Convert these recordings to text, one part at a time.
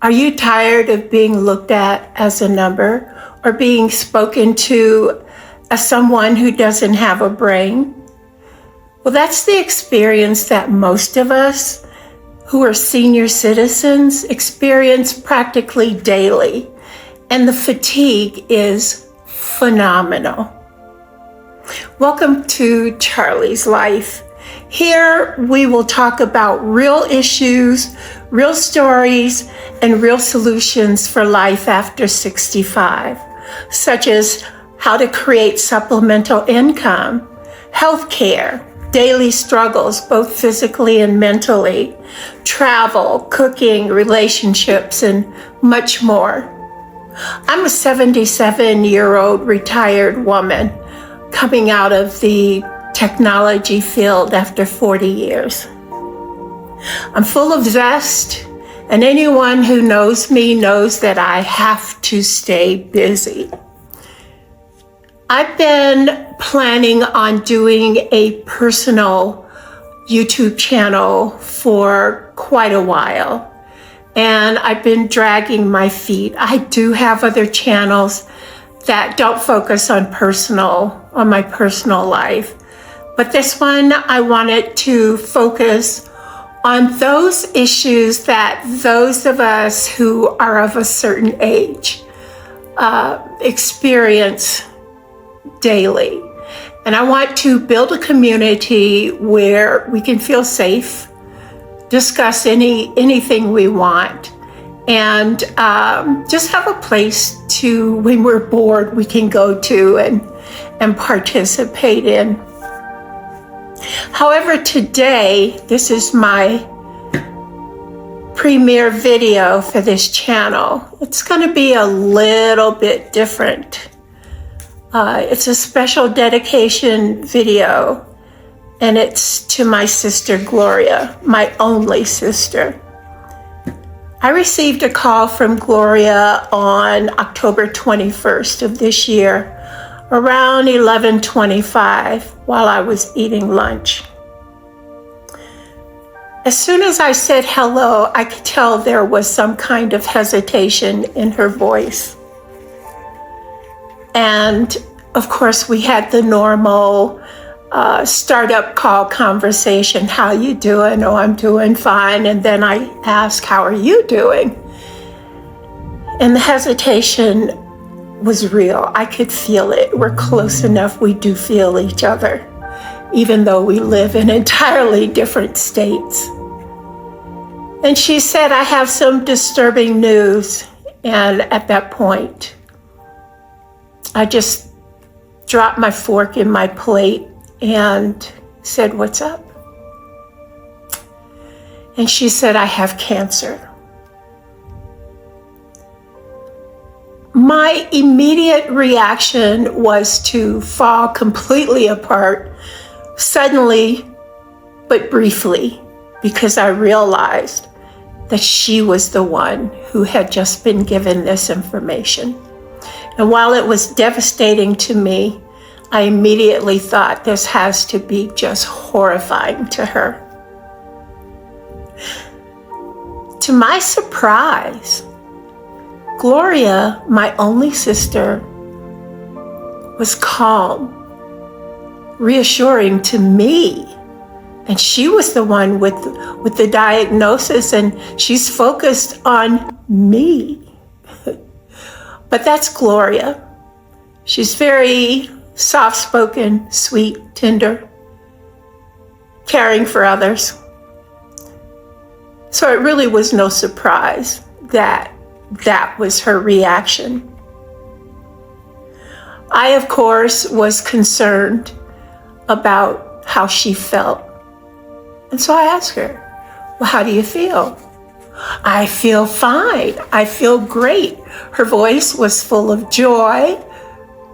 Are you tired of being looked at as a number or being spoken to as someone who doesn't have a brain? Well, that's the experience that most of us who are senior citizens experience practically daily, and the fatigue is phenomenal. Welcome to Charlie's Life. Here we will talk about real issues, real stories, and real solutions for life after 65, such as how to create supplemental income, healthcare, daily struggles, both physically and mentally, travel, cooking, relationships, and much more. I'm a 77-year-old retired woman coming out of the technology field after 40 years. I'm full of zest, and anyone who knows me knows that I have to stay busy. I've been planning on doing a personal YouTube channel for quite a while, and I've been dragging my feet. I do have other channels that don't focus on my personal life, but this one I wanted to focus on those issues that those of us who are of a certain age experience daily. And I want to build a community where we can feel safe, discuss anything we want, and just have a place to, when we're bored, we can go to and participate in. However, today, this is my premiere video for this channel. It's going to be a little bit different. It's a special dedication video, and it's to my sister Gloria, my only sister. I received a call from Gloria on October 21st of this year, around 11:25, while I was eating lunch. As soon as I said hello, I could tell there was some kind of hesitation in her voice. And of course, we had the normal startup call conversation. How you doing? Oh, I'm doing fine. And then I asked, how are you doing? And the hesitation was real. I could feel it. We're close enough. We do feel each other, even though we live in entirely different states. And she said, I have some disturbing news. And at that point, I just dropped my fork in my plate and said, what's up? And she said, I have cancer. My immediate reaction was to fall completely apart, suddenly, but briefly, because I realized that she was the one who had just been given this information. And while it was devastating to me, I immediately thought this has to be just horrifying to her. To my surprise, Gloria, my only sister, was calm, reassuring to me. And she was the one with the diagnosis, and she's focused on me. But that's Gloria. She's very soft-spoken, sweet, tender, caring for others. So it really was no surprise that that was her reaction. I, of course, was concerned about how she felt. And so I asked her, well, how do you feel? I feel fine. I feel great. Her voice was full of joy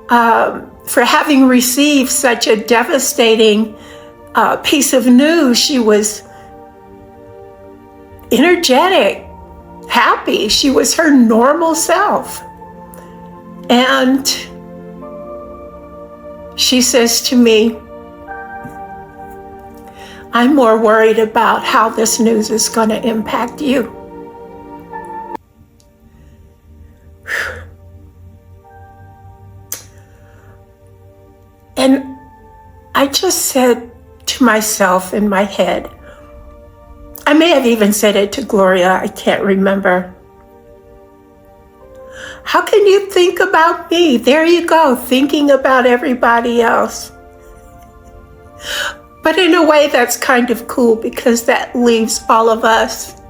for having received such a devastating piece of news. She was energetic, happy. She was her normal self. And she says to me, I'm more worried about how this news is going to impact you. I just said to myself in my head, I may have even said it to Gloria, I can't remember. How can you think about me? There you go, thinking about everybody else. But in a way, that's kind of cool because that leaves all of us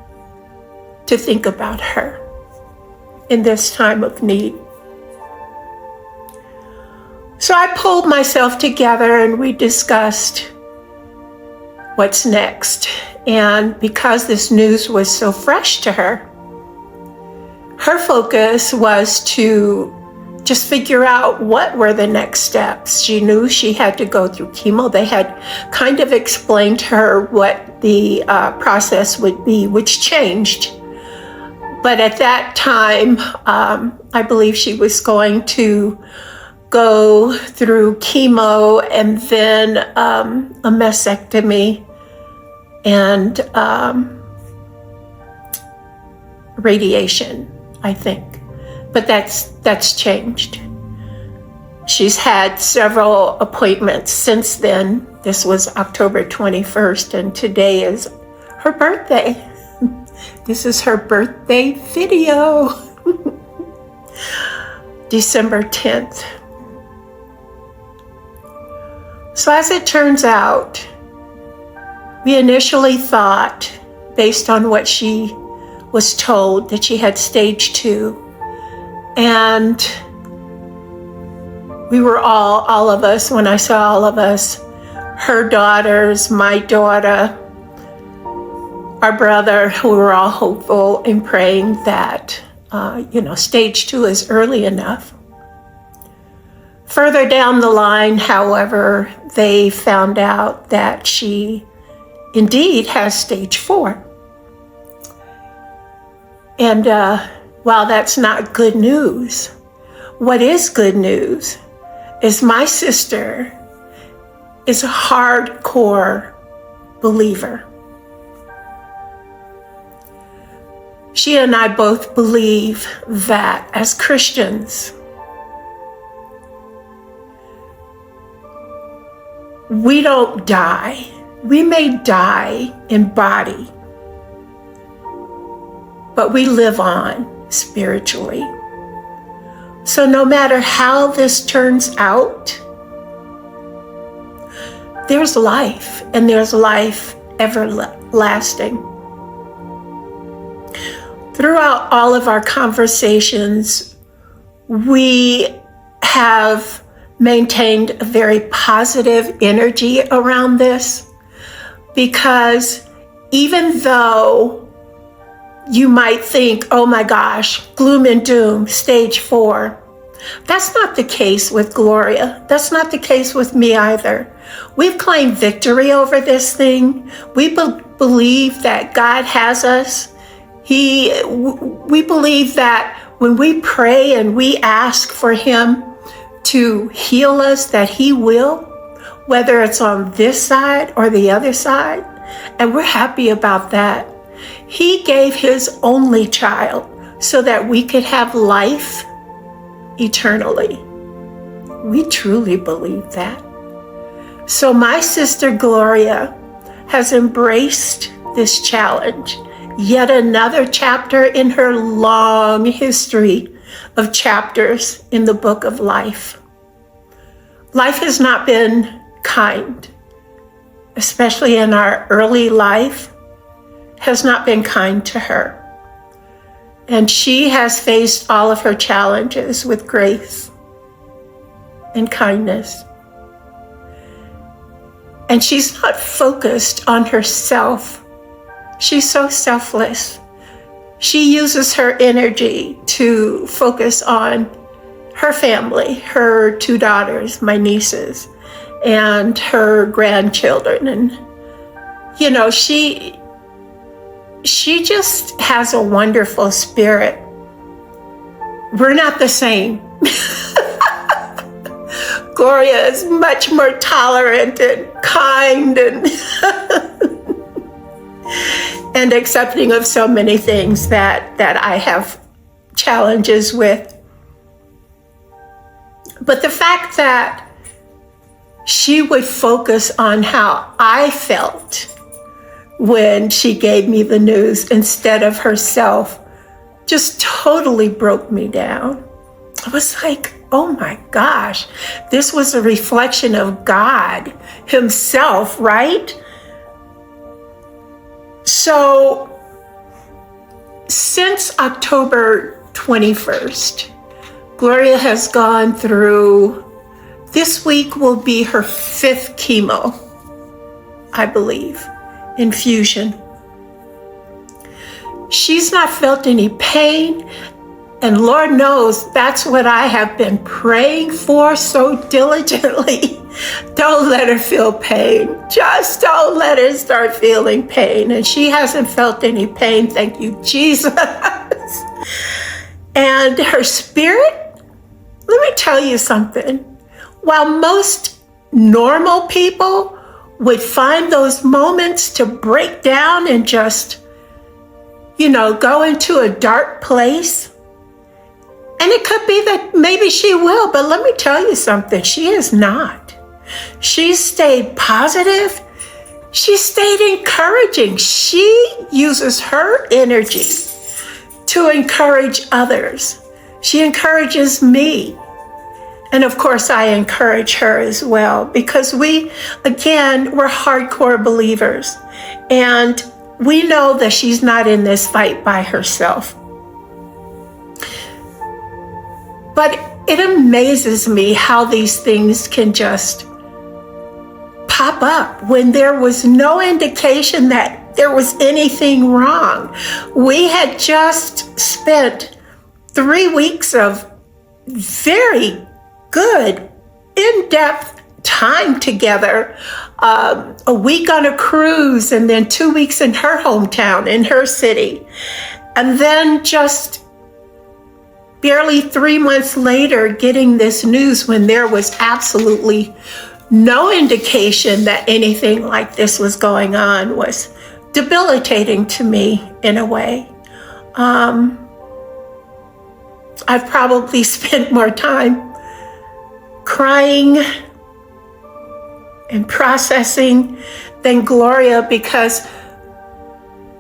to think about her in this time of need. So I pulled myself together and we discussed what's next. And because this news was so fresh to her, her focus was to just figure out what were the next steps. She knew she had to go through chemo. They had kind of explained to her what the process would be, which changed. But at that time, I believe she was going to go through chemo and then a mastectomy and radiation, I think. But that's changed. She's had several appointments since then. This was October 21st, and today is her birthday. This is her birthday video. December 10th. So as it turns out, we initially thought, based on what she was told, that she had stage 2. And we were all of us, when I say all of us, her daughters, my daughter, our brother, we were all hopeful and praying that, stage 2 is early enough. Further down the line, however, they found out that she indeed has stage 4. And while that's not good news, what is good news is my sister is a hardcore believer. She and I both believe that as Christians, we don't die. We may die in body, but we live on spiritually. So no matter how this turns out, there's life, and there's life everlasting. Throughout all of our conversations, we have maintained a very positive energy around this, because even though you might think, oh my gosh, gloom and doom, stage 4. That's not the case with Gloria. That's not the case with me either. We've claimed victory over this thing. We believe that God has us. We believe that when we pray and we ask for Him to heal us, that He will, whether it's on this side or the other side. And we're happy about that. He gave His only child so that we could have life eternally. We truly believe that. So my sister Gloria has embraced this challenge, yet another chapter in her long history of chapters in the book of life. Life has not been kind, especially in our early life, has not been kind to her. And she has faced all of her challenges with grace and kindness. And she's not focused on herself. She's so selfless. She uses her energy to focus on her family, her 2 daughters, my nieces, and her grandchildren. And, she just has a wonderful spirit. We're not the same. Gloria is much more tolerant and kind and and accepting of so many things that I have challenges with. But the fact that she would focus on how I felt when she gave me the news instead of herself. Just totally broke me down. I was like, oh my gosh, this was a reflection of God himself, right? So since October 21st, Gloria has gone through, this week will be her 5th chemo, I believe, infusion. She's not felt any pain, and Lord knows that's what I have been praying for so diligently. Don't let her feel pain. Just don't let her start feeling pain. And she hasn't felt any pain, thank you, Jesus. And her spirit, let me tell you something. While most normal people would find those moments to break down and just, go into a dark place, and it could be that maybe she will, but let me tell you something, she is not. She stayed positive. She stayed encouraging. She uses her energy to encourage others. She encourages me. And of course, I encourage her as well, because we're hardcore believers. And we know that she's not in this fight by herself. But it amazes me how these things can just pop up when there was no indication that there was anything wrong. We had just spent 3 weeks of very good, in-depth time together, a week on a cruise and then 2 weeks in her hometown, in her city. And then just barely 3 months later, getting this news when there was absolutely no indication that anything like this was going on was debilitating to me in a way. I've probably spent more time crying and processing than Gloria, because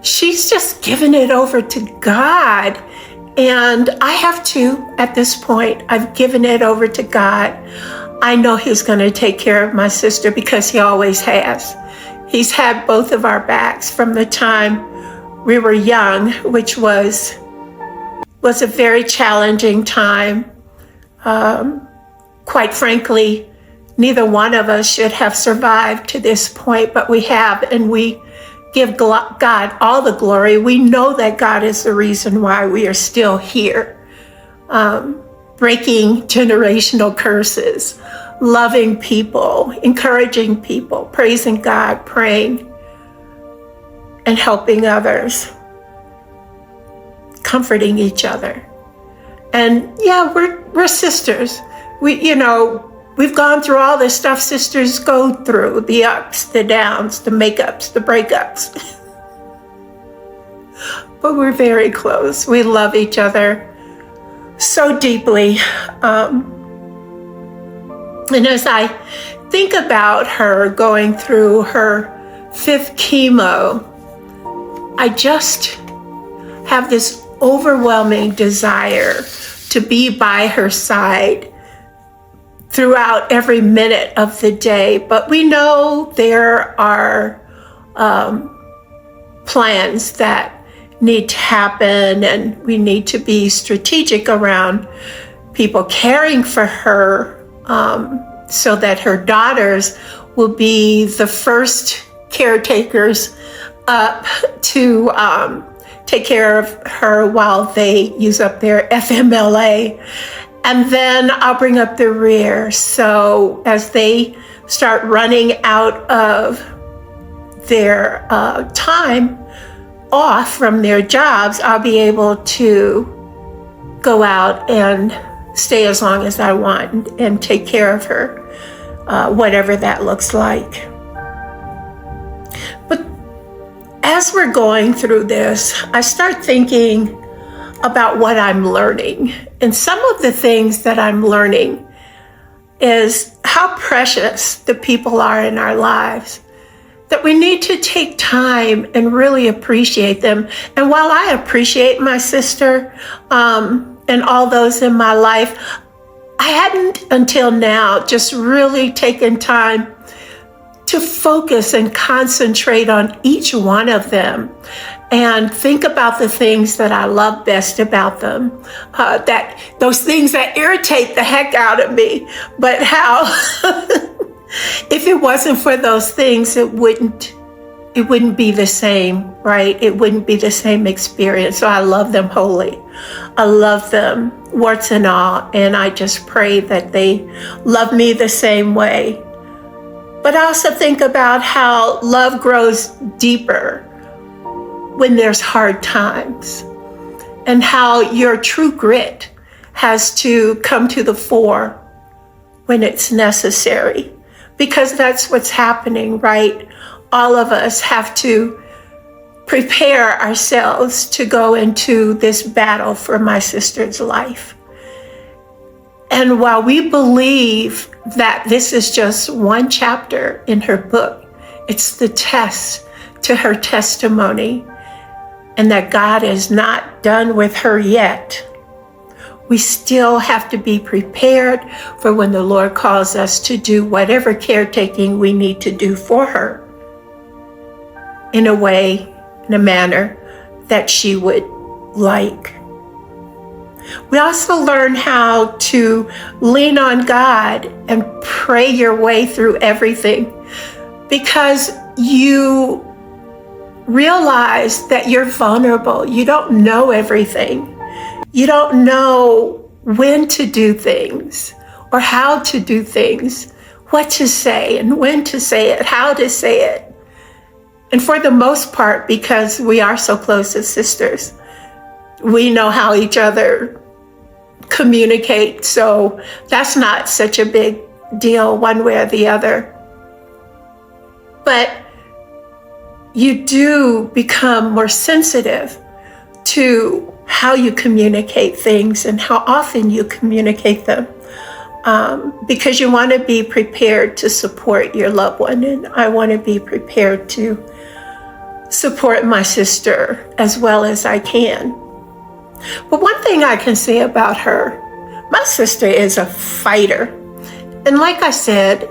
she's just given it over to God. And I have to, at this point, I've given it over to God. I know he's going to take care of my sister, because he always has. He's had both of our backs from the time we were young, which was a very challenging time. Quite frankly, neither one of us should have survived to this point, but we have, and we give God all the glory. We know that God is the reason why we are still here, breaking generational curses, loving people, encouraging people, praising God, praying, and helping others, comforting each other. And yeah, we're sisters. We've gone through all this stuff sisters go through, the ups, the downs, the makeups, the breakups. But we're very close. We love each other so deeply. And as I think about her going through her 5th chemo, I just have this overwhelming desire to be by her side throughout every minute of the day. But we know there are plans that need to happen, and we need to be strategic around people caring for her, so that her daughters will be the first caretakers up to take care of her while they use up their FMLA. And then I'll bring up the rear. So as they start running out of their time off from their jobs, I'll be able to go out and stay as long as I want and take care of her, whatever that looks like. But as we're going through this, I start thinking about what I'm learning. And some of the things that I'm learning is how precious the people are in our lives, that we need to take time and really appreciate them. And while I appreciate my sister and all those in my life, I hadn't until now just really taken time to focus and concentrate on each one of them and think about the things that I love best about them, that those things that irritate the heck out of me, but how if it wasn't for those things, it wouldn't be the same, right? It wouldn't be the same experience. So I love them wholly. I love them, warts and all, and I just pray that they love me the same way. But I also think about how love grows deeper when there's hard times, and how your true grit has to come to the fore when it's necessary, because that's what's happening, right? All of us have to prepare ourselves to go into this battle for my sister's life. And while we believe that this is just one chapter in her book, it's the test to her testimony, and that God is not done with her yet. We still have to be prepared for when the Lord calls us to do whatever caretaking we need to do for her in a way, in a manner that she would like. We also learn how to lean on God and pray your way through everything, because you realize that you're vulnerable. You don't know everything. You don't know when to do things or how to do things, what to say and when to say it, how to say it. And for the most part, because we are so close as sisters, we know how each other communicate. So that's not such a big deal one way or the other. But you do become more sensitive to how you communicate things and how often you communicate them, because you want to be prepared to support your loved one. And I want to be prepared to support my sister as well as I can. But one thing I can say about her, my sister is a fighter. And like I said,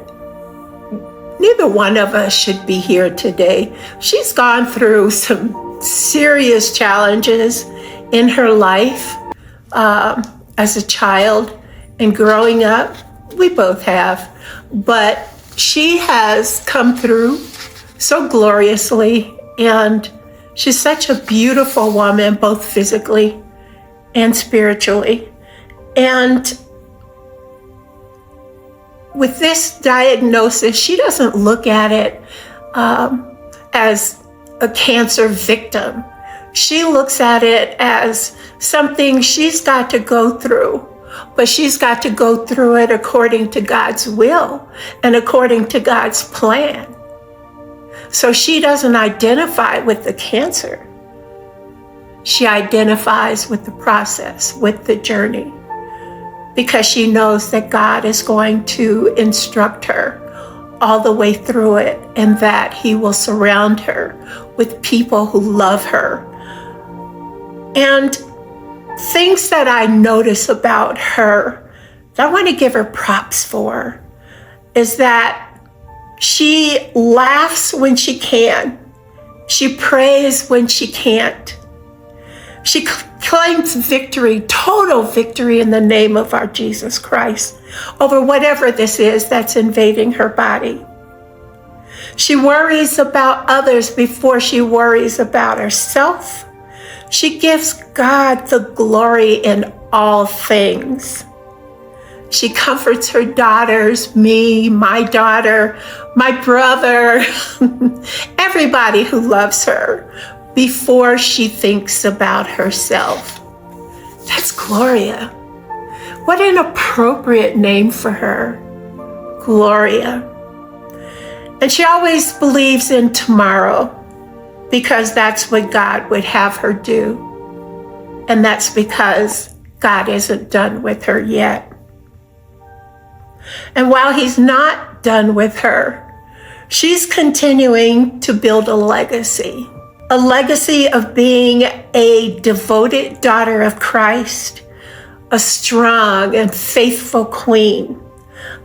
neither one of us should be here today. She's gone through some serious challenges in her life as a child and growing up. We both have. But she has come through so gloriously, and she's such a beautiful woman, both physically and spiritually. And with this diagnosis, she doesn't look at it as a cancer victim. She looks at it as something she's got to go through, but she's got to go through it according to God's will and according to God's plan. So she doesn't identify with the cancer. She identifies with the process, with the journey, because she knows that God is going to instruct her all the way through it, and that He will surround her with people who love her. And things that I notice about her that I want to give her props for is that she laughs when she can. She prays when she can't. She claims victory, total victory in the name of our Jesus Christ over whatever this is that's invading her body. She worries about others before she worries about herself. She gives God the glory in all things. She comforts her daughters, me, my daughter, my brother, everybody who loves her, before she thinks about herself. That's Gloria. What an appropriate name for her, Gloria. And she always believes in tomorrow, because that's what God would have her do. And that's because God isn't done with her yet. And while he's not done with her, she's continuing to build a legacy of being a devoted daughter of Christ, a strong and faithful queen,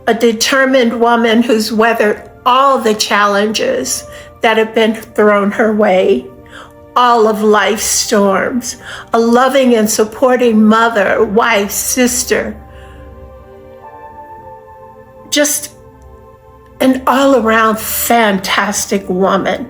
a determined woman who's weathered all the challenges that have been thrown her way, all of life's storms, a loving and supporting mother, wife, sister, just an all-around fantastic woman,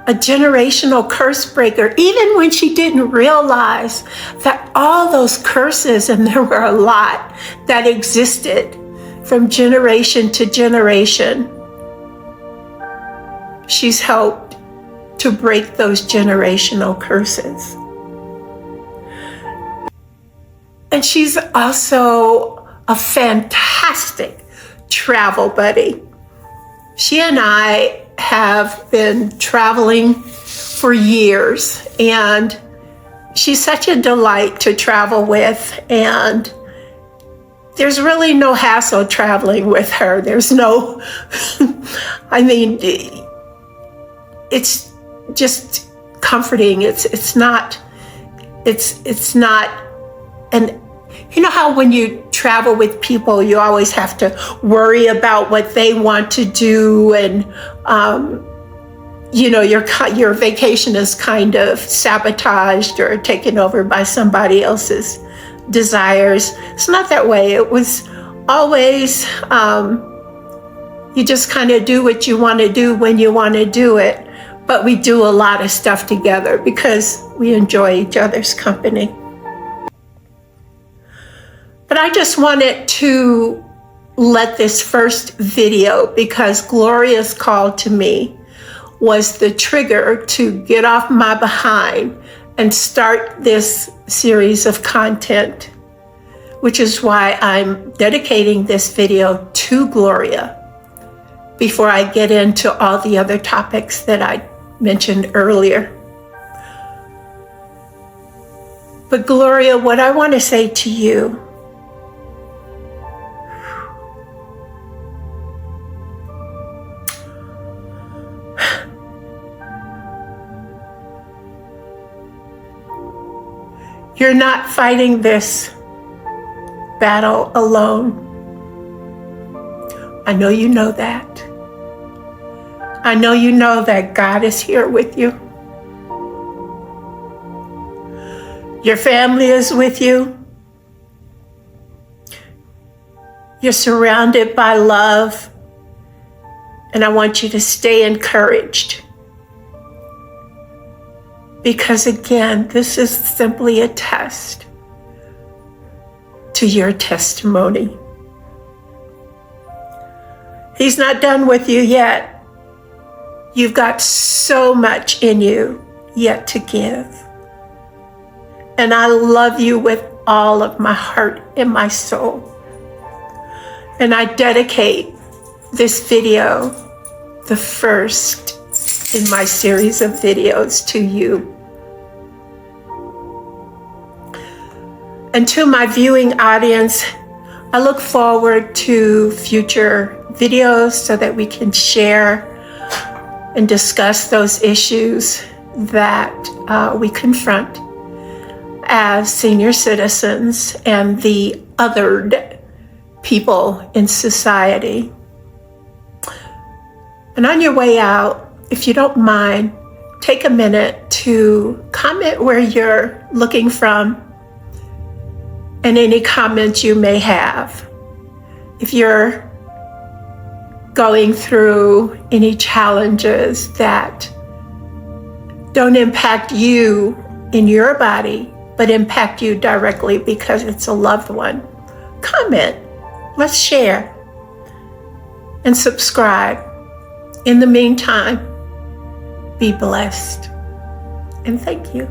a generational curse breaker, even when she didn't realize that all those curses, and there were a lot that existed from generation to generation, she's helped to break those generational curses. And she's also a fantastic travel buddy. She and I have been traveling for years, and she's such a delight to travel with, and there's really no hassle traveling with her. There's no, I mean, it's just comforting. It's not, and you know how when you travel with people, you always have to worry about what they want to do, and you know, your vacation is kind of sabotaged or taken over by somebody else's desires. It's not that way. It was always, you just kind of do what you want to do when you want to do it. But we do a lot of stuff together because we enjoy each other's company. But I just wanted to let this first video, because Gloria's call to me was the trigger to get off my behind and start this series of content, which is why I'm dedicating this video to Gloria before I get into all the other topics that I mentioned earlier. But Gloria, what I want to say to you, you're not fighting this battle alone. I know you know that. I know you know that God is here with you. Your family is with you. You're surrounded by love. And I want you to stay encouraged. Because again, this is simply a test to your testimony. He's not done with you yet. You've got so much in you yet to give. And I love you with all of my heart and my soul. And I dedicate this video, the first in my series of videos, to you. And to my viewing audience, I look forward to future videos so that we can share and discuss those issues that we confront as senior citizens and the othered people in society. And on your way out, if you don't mind, take a minute to comment where you're looking from and any comments you may have. If you're going through any challenges that don't impact you in your body, but impact you directly because it's a loved one, comment. Let's share and subscribe. In the meantime, be blessed and thank you.